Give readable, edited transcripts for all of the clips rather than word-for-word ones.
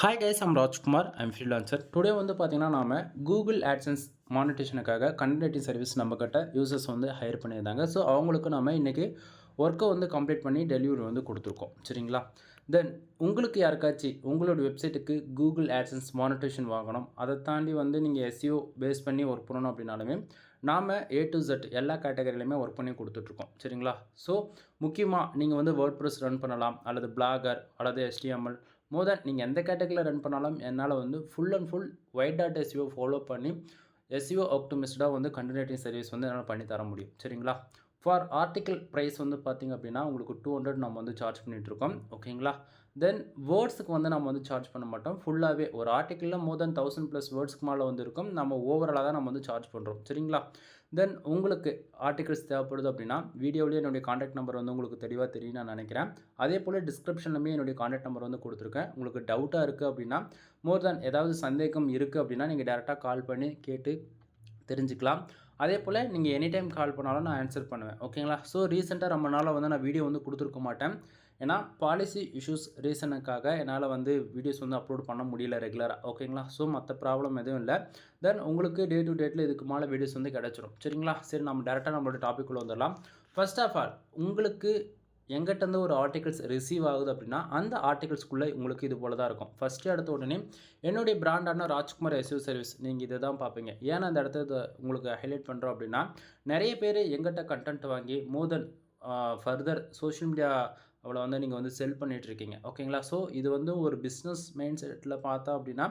Hi guys, I'm Rajkumar. I'm freelancer. Today வந்து பார்த்தீங்கன்னா, நாம கூகுள் ஆட்சன்ஸ் மானிட்டேஷனுக்காக கண்டென்ட் ரைட்டிங் சர்வீஸ் நம்மக்கிட்ட யூசர்ஸ் வந்து ஹையர் பண்ணியிருந்தாங்க. ஸோ அவங்களுக்கு நம்ம இன்றைக்கி ஒர்க்கை வந்து கம்ப்ளீட் பண்ணி டெலிவரி வந்து கொடுத்துருக்கோம். சரிங்களா? தென் உங்களுக்கு யாருக்காச்சும் உங்களோட வெப்சைட்டுக்கு கூகுள் ஆட்சன்ஸ் மானிட்டேஷன் வாங்கணும், அதை தாண்டி வந்து நீங்கள் எஸ்இஓ பேஸ் பண்ணி ஒர்க் பண்ணணும் அப்படின்னாலுமே நாம் ஏ டு Z எல்லா கேட்டகரியிலையுமே ஒர்க் பண்ணி கொடுத்துட்ருக்கோம். சரிங்களா? ஸோ முக்கியமாக நீங்கள் வந்து வேர்ட்ப்ரெஸ் ரன் பண்ணலாம், அல்லது பிளாகர், அல்லது HTML மோர் தேன் நீங்கள் எந்த கேட்டகரியில் ரன் பண்ணாலும் என்னால் வந்து full and full white dot SEO follow பண்ணி எஸ்இஓ ஆப்டிமிஸ்டாக வந்து கண்டென்ட் ரைட்டிங் சர்வீஸ் வந்து என்னால் பண்ணி தர முடியும். சரிங்களா? ஃபார் ஆர்டிக்கல் ப்ரைஸ் வந்து பார்த்திங்க அப்படின்னா உங்களுக்கு 200 நம்ம வந்து சார்ஜ் பண்ணிகிட்ருக்கோம். ஓகேங்களா? தென் வேர்ட்ஸுக்கு வந்து நம்ம வந்து சார்ஜ் பண்ண மாட்டோம். ஃபுல்லாகவே ஒரு ஆர்டிக்கலில் மோர் தென் 1000+ வேர்ட்ஸ்க்கு மேலே வந்து இருக்கும். நம்ம ஓவராலாக தான் நம்ம வந்து சார்ஜ் பண்ணுறோம். சரிங்களா? தென் உங்களுக்கு ஆர்டிகல்ஸ் தேவைப்படுது அப்படின்னா வீடியோவிலேயே என்னுடைய காண்டாக்ட் நம்பர் வந்து உங்களுக்கு தெளிவாக தெரியும் நான் நினைக்கிறேன். அதே போல் டிஸ்கிரிப்ஷன்லையுமே என்னுடைய காண்டாக்ட் நம்பர் வந்து கொடுத்துருக்கேன். உங்களுக்கு டவுட்டாக இருக்குது அப்படின்னா, மோர் தென் ஏதாவது சந்தேகம் இருக்குது அப்படின்னா நீங்கள் டேரெக்டாக கால் பண்ணி கேட்டு தெரிஞ்சுக்கலாம். அதே போல் நீங்கள் எனி டைம் கால் பண்ணாலும் நான் ஆன்சர் பண்ணுவேன். ஓகேங்களா? ஸோ ரீசெண்டாக ரொம்ப நாளாக வந்து நான் வீடியோ வந்து கொடுத்துருக்க மாட்டேன். ஏன்னா பாலிசி இஷ்யூஸ் ரீசனுக்காக என்னால் வந்து வீடியோஸ் வந்து அப்லோட் பண்ண முடியல ரெகுலராக. ஓகேங்களா? ஸோ மற்ற ப்ராப்ளம் எதுவும் இல்லை. தென் உங்களுக்கு டே டு டேட்டில் இதுக்கு மேலே வீடியோஸ் வந்து கிடச்சிரும். சரிங்களா? சரி, நம்ம டேரெக்டாக நம்மளோட டாபிக் உள்ள வந்துடலாம். ஃபர்ஸ்ட் ஆஃப் ஆல், உங்களுக்கு எங்கிட்டேருந்து ஒரு ஆர்டிகல்ஸ் ரிசீவ் ஆகுது அப்படின்னா அந்த ஆர்டிகல்ஸ்குள்ளே உங்களுக்கு இது போல தான் இருக்கும். ஃபஸ்ட்டு எடுத்த உடனே என்னுடைய பிராண்டான ராஜ்குமார் எஸ்இஓ சர்வீஸ் நீங்கள் இதை தான் பார்ப்பீங்க. ஏன்னா அந்த இடத்த உங்களுக்கு ஹைலைட் பண்ணுறோம் அப்படின்னா, நிறைய பேர் எங்கிட்ட கண்டென்ட் வாங்கி மோர் தென் ஃபர்தர் சோஷியல் மீடியா அவளை வந்து நீங்கள் வந்து செல் பண்ணிகிட்ருக்கீங்க. ஓகேங்களா? ஸோ இது வந்து ஒரு பிஸ்னஸ் மைண்ட் செட்டில் பார்த்தா அப்படின்னா,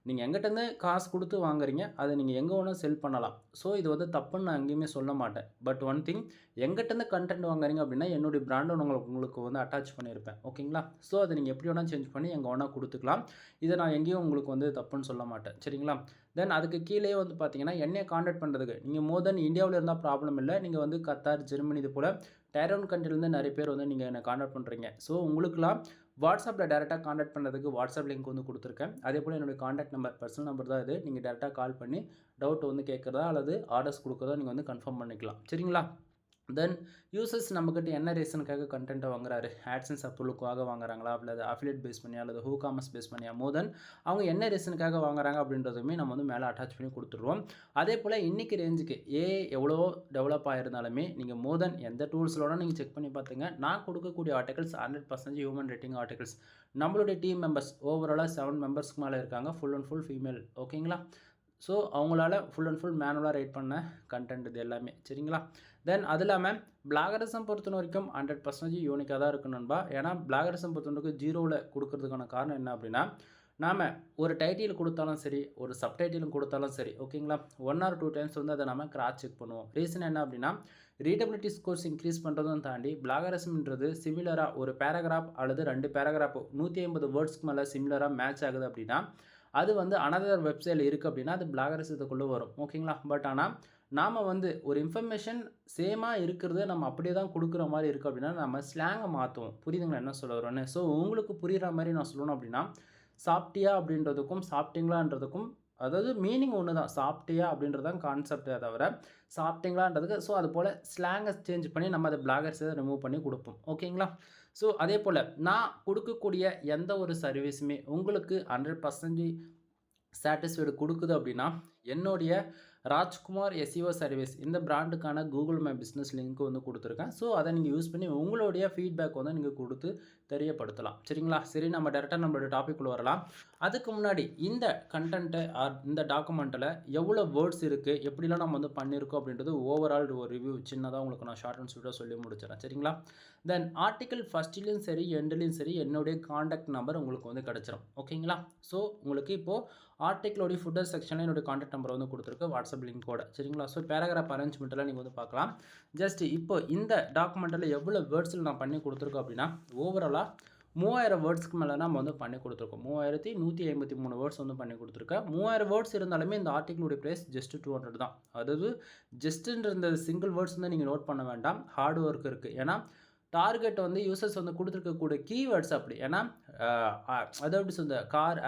நீங்கள் எங்கிட்டேருந்து காசு கொடுத்து வாங்குறீங்க, அதை நீங்கள் எங்கே வேணால் செல் பண்ணலாம். ஸோ இது வந்து தப்புன்னு நான் எங்கேயுமே சொல்ல மாட்டேன். பட் ஒன் திங், எங்கிட்டேருந்து கண்டென்ட் வாங்குறீங்க அப்படின்னா என்னுடைய பிராண்டை உங்களுக்கு வந்து அட்டாச் பண்ணியிருப்பேன். ஓகேங்களா? ஸோ அதை நீங்கள் எப்படி வேணால் சேஞ்ச் பண்ணி எங்கே வேணால் கொடுத்துக்கலாம். இதை நான் எங்கேயும் உங்களுக்கு வந்து தப்புன்னு சொல்ல மாட்டேன். சரிங்களா? தென் அதுக்கு கீழே வந்து பார்த்தீங்கன்னா, என்னையை காண்டாக்ட் பண்ணுறதுக்கு நீங்கள் மோர் தென் இந்தியாவில் இருந்தால் ப்ராப்ளம் இல்லை. நீங்கள் வந்து கத்தார், ஜெர்மனி இது போல் டயர் 1 கண்ட்ரிலேருந்து நிறைய பேர் வந்து நீங்கள் என்னை காண்டாக்ட் பண்ணுறீங்க. ஸோ உங்களுக்குலாம் வாட்ஸ்அப்பில் டேரெக்டாக காண்டாக்ட் பண்ணுறதுக்கு வாட்ஸ்அப் லிங்க் வந்து கொடுத்துருக்கேன். அதே போல் என்னுடைய காண்டாக்ட் நம்பர், பர்சனல் நம்பர் தான் இது. நீங்கள் டேரெக்டாக கால் பண்ணி டவுட் வந்து கேட்குறதா அல்லது ஆர்டர்ஸ் கொடுக்குறதா நீங்கள் வந்து கன்ஃபார்ம் பண்ணிக்கலாம். சரிங்களா? தென் யூசர்ஸ் நம்மக்கிட்ட என்ன ரீசனுக்காக கண்டென்ட்டை வாங்குறாரு? ஆட்சன்ஸ் அப்ரூவலுக்காக வாங்குறாங்களா, அல்லது அஃபிலியேட் பேஸ் பண்ணியா, அல்லது ஹூ காமர்ஸ் பேஸ் பண்ணியா, மோர் தென் அவங்க என்ன ரீசனுக்காக வாங்குறாங்க அப்படின்றதுமே நம்ம வந்து மேலே அட்டாச் பண்ணி கொடுத்துருவோம். அதே போல் இன்றைக்கி ரேஞ்சுக்கு எவ்வளோ டெவலப் ஆகிருந்தாலுமே நீங்கள் மோர் தென் எந்த டூல்ஸோட நீங்கள் செக் பண்ணி பார்த்துங்க. நான் கொடுக்கக்கூடிய ஆர்டிகல்ஸ் 100% ஹியூமன் ரேட்டிங் ஆர்டிகல்ஸ். நம்மளுடைய டீம் மெம்பர்ஸ் ஓவராலாக 7 மெம்பர்ஸ்க்கு மேலே இருக்காங்க. Full and full female. ஓகேங்களா? ஸோ அவங்களால ஃபுல் அண்ட் ஃபுல் மேனுவலாக ரைட் பண்ண கண்டென்ட் இது எல்லாமே. சரிங்களா? தென் அது இல்லாமல் பிளாகரிசம் பொறுத்த வரைக்கும் 100% யூனிக்காக தான் இருக்கும் நண்பா. ஏன்னா பிளாகரிசம் பொறுத்த வரைக்கும் 0ல் கொடுக்கறதுக்கான காரணம் என்ன அப்படின்னா, நாம் ஒரு டைட்டில் கொடுத்தாலும் சரி, ஒரு சப்டைட்டிலும் கொடுத்தாலும் சரி, ஓகேங்களா, 1 or 2 டைம்ஸ் வந்து அதை நம்ம கிராஸ் செக் பண்ணுவோம். ரீசன் என்ன அப்படின்னா, ரீடபிலிட்டி ஸ்கோர்ஸ் இன்க்ரீஸ் பண்ணுறதும் தாண்டி பிளாகரிசம்ன்றது சிமிலராக ஒரு பேராகிராஃப் அல்லது 2 பேராகிராஃப் 150 வேர்ட்ஸ்க்கு மேலே சிமிலராக மேட்ச் ஆகுது அப்படின்னா அது வந்து அனதர் வெப்சைட்டில் இருக்குது அப்படின்னா அது பிளாகரிசத்துக்குள்ளே வரும். ஓகேங்களா? பட் ஆனால் நாம் வந்து ஒரு இன்ஃபர்மேஷன் சேமாக இருக்கிறத நம்ம அப்படியே தான் கொடுக்குற மாதிரி இருக்குது அப்படின்னா நம்ம ஸ்லாங்கை மாற்றுவோம். புரியுதுங்களா என்ன சொல்ல வரோன்னு? ஸோ உங்களுக்கு புரிகிற மாதிரி நான் சொல்லணும் அப்படின்னா, சாப்பிட்டியா அப்படின்றதுக்கும் சாப்பிட்டீங்களான்றதுக்கும் அதாவது மீனிங் ஒன்று தான். சாப்பிட்டியா அப்படின்றது தான் கான்செப்டே தவிர சாப்பிட்டீங்களான்றதுக்கு ஸோ அது போல் ஸ்லாங்கை சேஞ்ச் பண்ணி நம்ம அதை பிளாகர்ஸை ரிமூவ் பண்ணி கொடுப்போம். ஓகேங்களா? ஸோ அதே போல் நான் கொடுக்கக்கூடிய எந்த ஒரு சர்வீஸுமே உங்களுக்கு 100% சாட்டிஸ்ஃபைடு கொடுக்குது அப்படின்னா என்னுடைய ராஜ்குமார் எஸ்இஓ சர்வீஸ் இந்த பிராண்டுக்கான கூகுள் மை பிஸ்னஸ் லிங்க் வந்து கொடுத்துருக்கேன். ஸோ அதை நீங்கள் யூஸ் பண்ணி உங்களுடைய ஃபீட்பேக் வந்து நீங்கள் கொடுத்து தெரியப்படுத்தலாம். சரிங்களா? சரி, நம்ம டேரெக்டாக நம்மளோட டாபிக்குள்ளே வரலாம். அதுக்கு முன்னாடி இந்த கண்டென்ட்டை இந்த டாக்குமெண்ட்டில் எவ்வளோ வேர்ட்ஸ் இருக்குது, எப்படிலாம் நம்ம வந்து பண்ணியிருக்கோம் அப்படின்றது ஓவரால் ஒரு ரிவ்யூ சின்னதாக உங்களுக்கு நான் ஷார்ட் அண்ட் ஸ்வீட்டாக சொல்லி முடிச்சிடறேன். சரிங்களா? தென் ஆர்டிக்கல் ஃபஸ்ட்லேயும் சரி எண்ட்லேயும் சரி என்னுடைய காண்டாக்ட் நம்பர் உங்களுக்கு வந்து கிடச்சிரும். ஓகேங்களா? ஸோ உங்களுக்கு இப்போது ஆர்டிக்கலோடைய ஃபுட்டர் செக்ஷனில் என்னுடைய காண்டாக்ட் நம்பர் வந்து கொடுத்துருக்கு வாட்ஸ்அப் லிங்கோட. சரிங்களா? ஸோ பேராகிராஃப் அரேஞ்ச்மெண்ட்டெல்லாம் நீங்கள் வந்து பார்க்கலாம். ஜஸ்ட் இப்போ இந்த டாக்குமெண்ட்டில் எவ்வளோ வேர்ட்ஸில் நான் பண்ணி கொடுத்துருக்கோம் அப்படின்னா ஓவராலாக 3000 வேர்ட்ஸ்க்கு மேலே நம்ம வந்து பண்ணி கொடுத்துருக்கோம். 3153 வேர்ட்ஸ் வந்து பண்ணி கொடுத்துருக்கேன். 3000 வேர்ட்ஸ் இருந்தாலுமே இந்த ஆர்டிக்கலுடைய ப்ரைஸ் ஜஸ்ட் 200 தான். அதாவது ஜஸ்ட்டுன்ற இந்த சிங்கிள் வேர்ட்ஸ் வந்து நீங்கள் நோட் பண்ண வேண்டாம். ஹார்ட் ஒர்க் இருக்குது. ஏன்னா டார்கெட் வந்து யூசர்ஸ் வந்து கொடுத்துருக்கக்கூடிய கீவேர்ட்ஸ் அப்படி. ஏன்னா அதாவது இந்த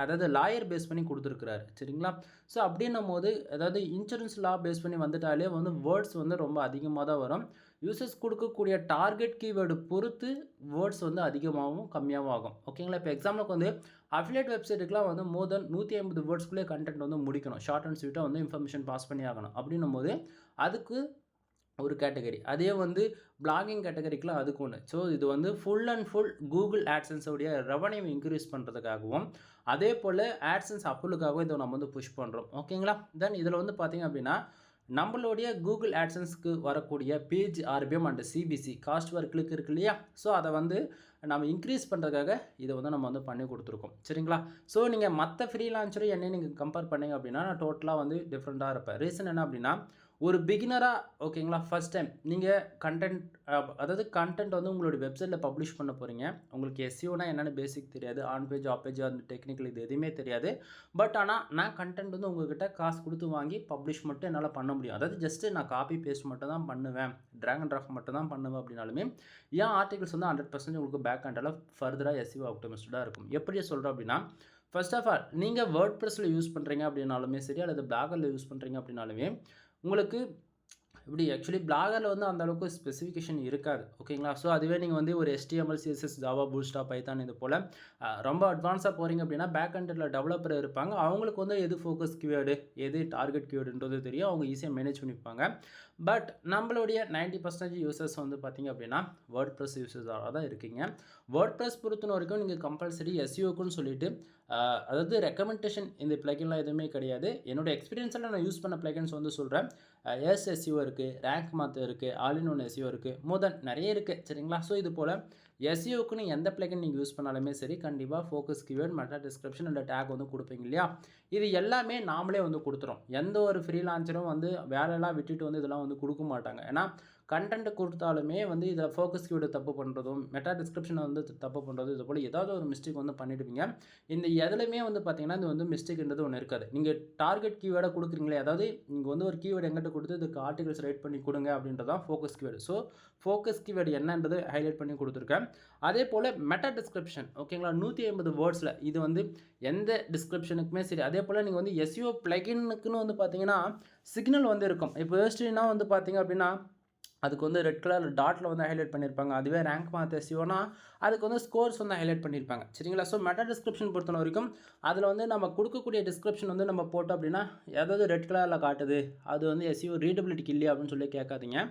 அதாவது லாயர் பேஸ் பண்ணி கொடுத்துருக்குறாரு. சரிங்களா? ஸோ அப்படின்னும் போது அதாவது இன்சூரன்ஸ் லா பேஸ் பண்ணி வந்துட்டாலே வந்து வேர்ட்ஸ் வந்து ரொம்ப அதிகமாக தான் வரும். யூசர்ஸ் கொடுக்கக்கூடிய டார்கெட் கீவேர்டு பொறுத்து வேர்ட்ஸ் வந்து அதிகமாகவும் கம்மியாகவும் ஆகும். ஓகேங்களா? இப்போ எக்ஸாம்பிளுக்கு வந்து அஃபிலியேட் வெப்சைட்டுக்குலாம் வந்து மோர் தென் 150 வேர்ட்ஸ்க்குள்ளே கண்டென்ட் வந்து முடிக்கணும். ஷார்ட் அண்ட் ஸ்வீட்டாக வந்து இன்ஃபர்மேஷன் பாஸ் பண்ணி ஆகணும். அப்படின்னும்போது அதுக்கு ஒரு கேட்டகரி. அதே வந்து பிளாகிங் கேட்டகரிக்குலாம் அதுக்கு ஒன்று. ஸோ இது வந்து ஃபுல் அண்ட் ஃபுல் கூகுள் ஆட்சன்ஸோடைய ரெவன்யூ இன்க்ரீஸ் பண்ணுறதுக்காகவும், அதே போல் ஆட்சன்ஸ் அப்ரூவலுக்காகவும் இதை நம்ம வந்து புஷ் பண்ணுறோம். ஓகேங்களா? தென் இதில் வந்து பார்த்திங்க அப்படின்னா நம்மளுடைய கூகுள் ஆட்சன்ஸ்க்கு வரக்கூடிய page RPM and CPC cost per click இருக்கு இல்லையா? ஸோ அதை வந்து நம்ம இன்க்ரீஸ் பண்ணுறதுக்காக இதை வந்து நம்ம வந்து பண்ணி கொடுத்துருக்கோம். சரிங்களா? ஸோ நீங்கள் மற்ற ஃப்ரீலான்சரும் என்னையும் நீங்கள் கம்பேர் பண்ணிங்க அப்படின்னா நான் டோட்டலாக வந்து டிஃப்ரெண்ட்டாக இருப்பேன். ரீசன் என்ன அப்படின்னா ஒரு பிகினராக ஓகேங்களா ஃபஸ்ட் டைம் நீங்கள் கண்டென்ட் வந்து உங்களுடைய வெப்சைட்டில் பப்ளிஷ் பண்ண போகிறீங்க. உங்களுக்கு எஸ்இஓனா என்னென்னு பேசிக் தெரியாது. ஆன் பேஜ் ஆஃப் பேஜ் அந்த டெக்னிக்கல் இது எதுவுமே தெரியாது. பட் ஆனால் நான் கண்டென்ட் வந்து உங்கள்கிட்ட காசு கொடுத்து வாங்கி பப்ளிஷ் மட்டும் என்னால் பண்ண முடியும். அதாவது ஜஸ்ட்டு நான் காப்பி பேஸ்ட் மட்டும் தான் பண்ணுவேன், ட்ராக் அண்ட் ட்ராப் மட்டும் தான் பண்ணுவேன் அப்படின்னாலுமே ஏன் ஆர்டிகல்ஸ் வந்து 100% உங்களுக்கு பேக் ஹேண்டில் ஃபர்தராக எஸ்இஓ ஆப்டிமைஸ்டாக இருக்கும். எப்படி சொல்கிறோம் அப்படின்னா ஃபர்ஸ்ட் ஆஃப் ஆல் நீங்கள் வேர்ட் ப்ரெஸ்ஸில் யூஸ் பண்ணுறீங்க அப்படின்னாலுமே சரி, அல்லது பிளாகரில் யூஸ் பண்ணுறீங்க அப்படின்னாலுமே உங்களுக்கு இப்படி ஆக்சுவலி பிளாகரில் வந்து அந்த அளவுக்கு ஸ்பெசிஃபிகேஷன் இருக்காது. ஓகேங்களா? ஸோ அதுவே நீங்கள் வந்து ஒரு HTML, CSS, Java, bootstrap, Python இது போல் ரொம்ப அட்வான்ஸாக போகிறீங்க அப்படின்னா பேக் ஹேண்டில் டெவலப்பர் இருப்பாங்க. அவங்களுக்கு வந்து எது ஃபோக்கஸ் கீவேர்டு, எது டார்கெட் கீவேர்டுன்றது தெரியும். அவங்க ஈஸியாக மேனேஜ் பண்ணிப்பாங்க. பட் நம்மளுடைய 90% யூசர்ஸ் வந்து பார்த்திங்க அப்படின்னா வேர்ட் ப்ரெஸ் யூசர்ஸாக தான் இருக்கீங்க. வேர்ட் ப்ரெஸ் பொறுத்த வரைக்கும் நீங்கள் கம்பல்சரி எஸ்இஓக்குன்னு சொல்லிட்டு அதாவது ரெக்கமெண்டேஷன் இந்த பிளகின்லாம் எதுவுமே கிடையாது. என்னோடய எக்ஸ்பீரியன்ஸில் நான் யூஸ் பண்ண பிளகின்ஸ் வந்து சொல்கிறேன். எஸ்இஓ இருக்குது, ரேங்க் மாத்தர் இருக்குது, ஆல் இன் ஒன் எஸ்இஓ இருக்குது, மோர் தென் நிறைய இருக்குது. சரிங்களா? ஸோ இது போல் எஸ்இஓக்குன்னு எந்த பிளகின் நீங்கள் யூஸ் பண்ணாலுமே சரி கண்டிப்பாக focus keyword, meta description and take வந்து கொடுப்பீங்க இல்லையா? இது எல்லாமே நாமளே வந்து கொடுத்துறோம். எந்த ஒரு ஃப்ரீலான்சரும் வந்து வேலையெல்லாம் விட்டுட்டு வந்து இதெல்லாம் வந்து கொடுக்க மாட்டாங்க. ஏன்னா கண்டென்ட் கொடுத்தாலுமே வந்து இதை ஃபோக்கஸ் கீவேர்டு தப்பு பண்ணுறதும், மெட்டா டிஸ்கிரிப்ஷனை வந்து தப்பு பண்ணுறதும், இது போல் ஏதாவது ஒரு மிஸ்டேக் வந்து பண்ணிவிடுவீங்க. இந்த எதுலையுமே வந்து பார்த்திங்கன்னா இது வந்து மிஸ்டேக்ன்றது ஒன்று இருக்காது. நீங்கள் டார்கெட் கீவேர்டை கொடுக்குறீங்களே, அதாவது நீங்கள் வந்து ஒரு கீவேர்டு எங்கிட்ட கொடுத்து இதுக்கு ஆர்டிகல்ஸ் ரைட் பண்ணி கொடுங்க அப்படின்றதான் focus keyword. So focus keyword என்னன்றது ஹைலைட் பண்ணி கொடுத்துருக்கேன். அதே போல் மெட்டா டிஸ்கிரிப்ஷன் ஓகேங்களா 150 வேர்ட்ஸில் இது வந்து எந்த டிஸ்கிரிப்ஷனுக்குமே சரி. அதே போல் நீங்கள் வந்து எஸ்இஓ பிளகின்னுக்குன்னு வந்து பார்த்தீங்கன்னா சிக்னல் வந்து இருக்கும். இப்போ யோசிச்சிங்கன்னா வந்து பார்த்திங்க அப்படின்னா அதுக்கு வந்து ரெட் கலர் டாட்டில் வந்து ஹைலைட் பண்ணியிருப்பாங்க. அதுவே ரேங்க் மாத்த எஸ்இஓனா அதுக்கு வந்து ஸ்கோர்ஸ் வந்து ஹைலைட் பண்ணியிருப்பாங்க. சரிங்களா? ஸோ மெட்டா டிஸ்கிரிப்ஷன் பொறுத்த வரைக்கும் அதில் வந்து நம்ம கொடுக்கக்கூடிய டிஸ்கிரிப்ஷன் வந்து நம்ம போட்டோம் அப்படின்னா ஏதாவது ரெட் கலரில் காட்டுது, அது வந்து எஸ்இஓ ரீடபிலிட்டிக்கு இல்லையா அப்படின்னு சொல்லி கேட்காதீங்க.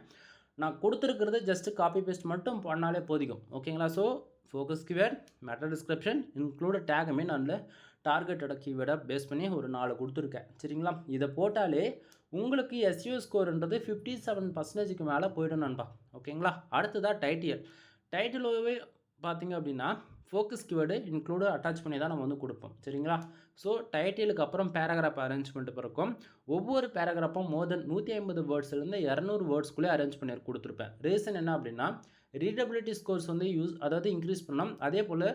நான் கொடுத்துருக்கிறது ஜஸ்ட்டு காப்பி பேஸ்ட் மட்டும் பண்ணாலே போதிக்கும். ஓகேங்களா? So focus keyword, meta description include டேகுமே நான் டார்கெட்டோட கீவேர்டை பேஸ் பண்ணி ஒரு 4 கொடுத்துருக்கேன். சரிங்களா? இதை போட்டாலே உங்களுக்கு எஸ்இஓ ஸ்கோர்ன்றது 57% மேலே போய்டும் நண்பா. ஓகேங்களா? அடுத்ததாக டைட்டிலோவே பார்த்திங்க அப்படின்னா ஃபோக்கஸ் கீவேர்டு இன்க்ளூடு அட்டாச் பண்ணி தான் நம்ம வந்து கொடுப்போம். சரிங்களா? ஸோ டைட்டிலுக்கு அப்புறம் பேராகிராஃப் அரேஞ்ச்மெண்ட் பிறக்கும். ஒவ்வொரு பேராகிராஃபும் மோர் தென் 150 வேர்ட்ஸ்லேருந்து 200 வேர்ட்ஸ்க்குள்ளே அரேஞ்ச் பண்ணி கொடுத்துருப்பேன். ரீசன் என்ன அப்படின்னா ரீடபிலிட்டி ஸ்கோர்ஸ் வந்து அதாவது இன்க்ரீஸ் பண்ணலாம். அதே போல்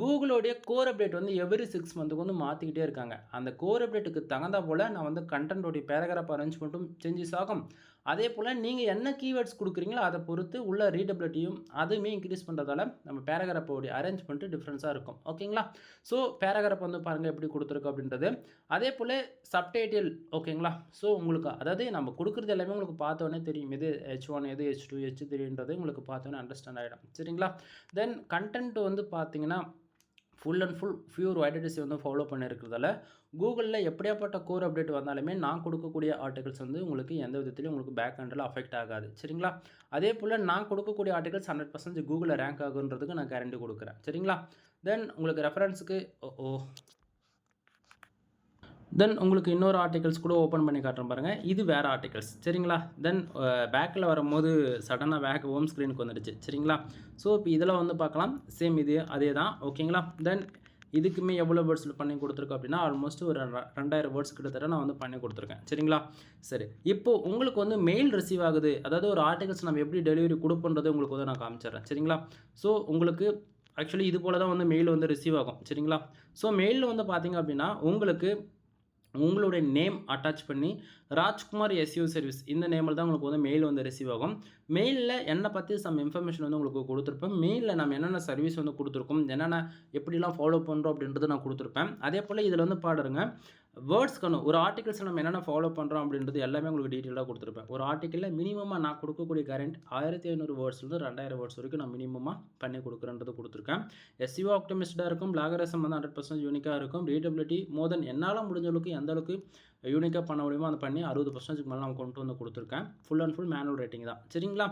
கூகுளோடைய கோர் அப்டேட் வந்து எவ்ரி 6 மந்த்துக்கு வந்து மாற்றிக்கிட்டே இருக்காங்க. அந்த கோர் அப்டேட்டுக்கு தகுந்தா போல் நான் வந்து கண்டென்ட்டோடைய பேராகிராஃப் அரேஞ்ச்மெண்ட்டும் சேஞ்சஸ் ஆகும். அதே போல் நீங்கள் என்ன கீவேர்ட்ஸ் கொடுக்குறீங்களோ அதை பொறுத்து உள்ள ரீடபிலிட்டியும் அதுவுமே இன்க்ரீஸ் பண்ணுறதால நம்ம பேராகிராஃபோடைய அரேஞ்ச்மெண்ட்டு டிஃப்ரென்ஸாக இருக்கும். ஓகேங்களா? ஸோ பேராகிராஃப் வந்து பாருங்கள் எப்படி கொடுத்துருக்கு அப்படின்றது. அதே போல் சப்டைட்டில் ஓகேங்களா? ஸோ உங்களுக்கு அதாவது நம்ம கொடுக்குறது எல்லாமே உங்களுக்கு பார்த்தோன்னே தெரியும். எது H1 எது H2 H3ன்றது உங்களுக்கு பார்த்தோன்னே அண்டர்ஸ்டாண்ட் ஆகிடும். சரிங்களா? தென் கண்டென்ட் வந்து பார்த்தீங்கன்னா full and full pure identity வந்து ஃபாலோ பண்ணியிருக்கிறதால கூகுளில் எப்படியாப்பட்ட கோர் அப்டேட் வந்தாலுமே நான் கொடுக்கக்கூடிய ஆர்டிகல்ஸ் வந்து உங்களுக்கு எந்த விதத்துலையும் உங்களுக்கு பேக் ஹேண்டில் அஃபெக்ட் ஆகாது. சரிங்களா? அதே போல் நான் கொடுக்கக்கூடிய ஆர்டிகல்ஸ் 100% கூகுளில் ரேங்க் ஆகுன்றதுக்கு நான் கேரண்டி கொடுக்குறேன். சரிங்களா? தென் உங்களுக்கு ரெஃபரன்ஸுக்கு தென் உங்களுக்கு இன்னொரு ஆர்டிகல்ஸ் கூட ஓப்பன் பண்ணி காட்டுறேன் பாருங்கள். இது வேறு ஆர்டிகல்ஸ். சரிங்களா? தென் பேக்கில் வரும்போது சடனாக ஹோம் ஸ்க்ரீனுக்கு வந்துடுச்சு. சரிங்களா? ஸோ இப்போ இதில் வந்து பார்க்கலாம். சேம் இது அதே தான். ஓகேங்களா? தென் இதுக்குமே எவ்வளோ வேர்ட்ஸில் பண்ணி கொடுத்துருக்கோம் அப்படின்னா ஆல்மோஸ்ட் ஒரு 2000 வேர்ட்ஸ் கிட்டத்தட்ட நான் வந்து பண்ணி கொடுத்துருக்கேன். சரிங்களா? சரி, இப்போது உங்களுக்கு வந்து மெயில் ரிசீவ் ஆகுது. அதாவது ஒரு ஆர்டிகல்ஸ் நம்ம எப்படி டெலிவரி கொடுப்போன்றது உங்களுக்கு வந்து நான் காமிச்சிடுறேன். சரிங்களா? ஸோ உங்களுக்கு ஆக்சுவலி இது போல் தான் வந்து மெயில் வந்து ரிசீவ் ஆகும். சரிங்களா? ஸோ மெயிலில் வந்து பார்த்திங்க அப்படின்னா உங்களுக்கு உங்களுடைய நேம் அட்டாச் பண்ணி ராஜ்குமார் எஸ்இஓ சர்வீஸ் இந்த நேமில் தான் உங்களுக்கு வந்து மெயில் வந்து ரிசீவ் ஆகும். மெயிலில் என்னை பற்றி சம் இன்ஃபர்மேஷன் வந்து உங்களுக்கு கொடுத்துருப்பேன். மெயிலில் நம்ம என்னென்ன சர்வீஸ் வந்து கொடுத்துருக்கோம், என்னென்ன எப்படிலாம் ஃபாலோ பண்ணுறோம் அப்படின்றத நான் கொடுத்துருப்பேன். அதே போல் இதில் வந்து பாருங்க, வேர்ட்ஸ்க்கான ஒரு ஆர்டிகல்ஸை நம்ம என்னென்ன ஃபாலோ பண்ணுறோம் அப்படின்றது எல்லாமே உங்களுக்கு டீட்டெயிலாக கொடுத்துருப்பேன். ஒரு ஆர்டிக்கலில் மினிமமாக நான் கொடுக்கக்கூடிய கரண்ட் 1500 வேர்ட்ஸ்லேருந்து 2000 வேர்ட்ஸ் வரைக்கும் நான் மினிமமாக பண்ணி கொடுக்குறேன்றது கொடுத்துருக்கேன். எஸ்இஓ ஆப்டிமிஸ்டாக இருக்கும், பிளாகரிசம் வந்து 100% யூனிக்காக இருக்கும், ரீடபிலிட்டி மோர் தென் என்னால் முடிஞ்ச அளவுக்கு எந்த அளவுக்கு யூனிக்காக பண்ண முடியுமோ அதை பண்ணி 60% மேலே நான் கொண்டு வந்து கொடுத்துருக்கேன். Full and full manual rating தான். சரிங்களா?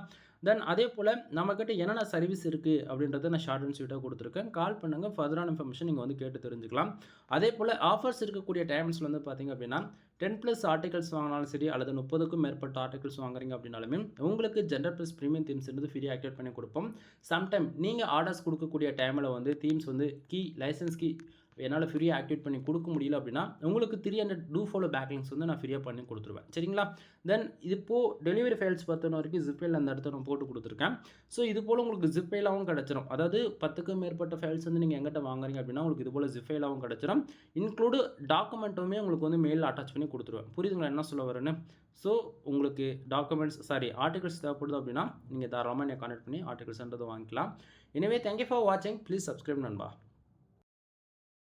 தென் அதே போல் நம்மக்கிட்ட என்னென்ன சர்வீஸ் இருக்குது அப்படின்றத நான் ஷார்ட் அண்ட் ஸ்வீட்டாக கொடுத்துருக்கேன். கால் பண்ணுங்கள், ஃபர்தரான இன்ஃபர்மேஷன் நீங்கள் வந்து கேட்டு தெரிஞ்சுக்கலாம். அதே போல் ஆஃபர்ஸ் இருக்கக்கூடிய டைம்ஸில் வந்து பார்த்திங்க அப்படின்னா 10+ ஆர்டிகல்ஸ் வாங்கினாலும் சரி, அல்லது 30க்கும் மேற்பட்ட ஆர்டிகல்ஸ் வாங்குறீங்க அப்படின்னாலுமே உங்களுக்கு ஜெண்டர் ப்ளஸ் ப்ரீமியம் தீம்ஸ் வந்து ஃப்ரீயாக ஆக்டிவேட் பண்ணி கொடுப்போம். சம்டைம் நீங்கள் ஆர்டர்ஸ் கொடுக்கக்கூடிய டைமில் வந்து தீம்ஸ் வந்து லைசன்ஸ் கீ என்னால் ஃப்ரீயாக ஆக்டிவேட் பண்ணி கொடுக்க முடியல அப்படின்னா உங்களுக்கு 300 டூ ஃபாலோ பேக்லிங்ஸ் வந்து நான் ஃப்ரீயாக பண்ணி கொடுத்துருவேன். சரிங்களா? தென் இப்போது டெலிவரி ஃபைல்ஸ் பொறுத்த வரைக்கும் ஜிப்பேயில் அந்த இடத்த நான் போட்டு கொடுத்துருக்கேன். ஸோ இது போல் உங்களுக்கு ஜிப்பேலாவும் கிடச்சிரும். அதாவது 10க்கும் மேற்பட்ட ஃபைல்ஸ் வந்து நீங்கள் எங்கிட்ட வாங்குறீங்க அப்படின்னா உங்களுக்கு இது போல் ஜிப்பேலாவும் கிடச்சிரும். இன்க்ளூடு டாக்குமெண்ட்டுமே உங்களுக்கு வந்து மெயில் அட்டாச் பண்ணி கொடுத்துருவேன். புரியுதுங்களா என்ன சொல்ல வரேன்னு? ஸோ உங்களுக்கு ஆர்டிகல்ஸ் தேவைப்படுது அப்படின்னா நீங்கள் தாராளமாக என்னை கான்டெக்ட் பண்ணி ஆர்டிகல்ஸ்ன்றதை வாங்கிக்கலாம். எனவே தேங்க்யூ ஃபார் வாட்சிங். ப்ளீஸ் சப்ஸ்கிரைப் நண்பா.